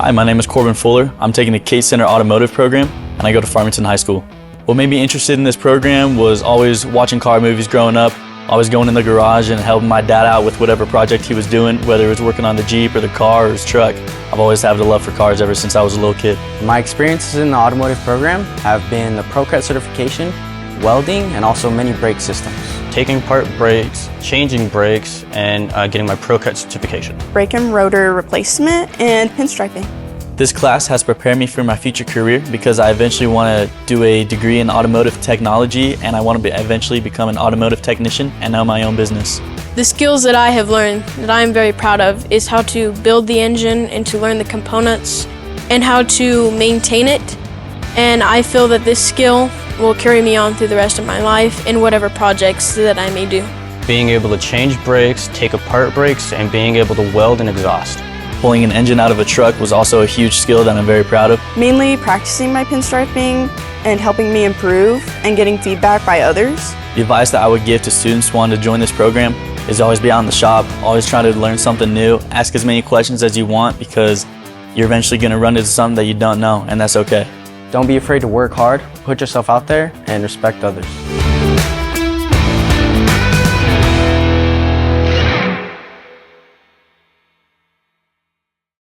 Hi, my name is Corbin Fuller. I'm taking the Case Center Automotive program, and I go to Farmington High School. What made me interested in this program was always watching car movies growing up, always going in the garage and helping my dad out with whatever project he was doing, whether it was working on the Jeep or the car or his truck. I've always had a love for cars ever since I was a little kid. My experiences in the automotive program have been the Pro Credit certification, welding, and also many brake systems. Taking apart brakes, changing brakes, and getting my Pro Credit certification. Brake and rotor replacement and pinstriping. This class has prepared me for my future career because I eventually want to do a degree in automotive technology, and I want to eventually become an automotive technician and own my own business. The skills that I have learned that I am very proud of is how to build the engine and to learn the components and how to maintain it. And I feel that this skill will carry me on through the rest of my life in whatever projects that I may do. Being able to change brakes, take apart brakes, and being able to weld and exhaust. Pulling an engine out of a truck was also a huge skill that I'm very proud of. Mainly practicing my pinstriping and helping me improve and getting feedback by others. The advice that I would give to students wanting to join this program is always be out in the shop, always try to learn something new, ask as many questions as you want because you're eventually going to run into something that you don't know, and that's okay. Don't be afraid to work hard, put yourself out there, and respect others.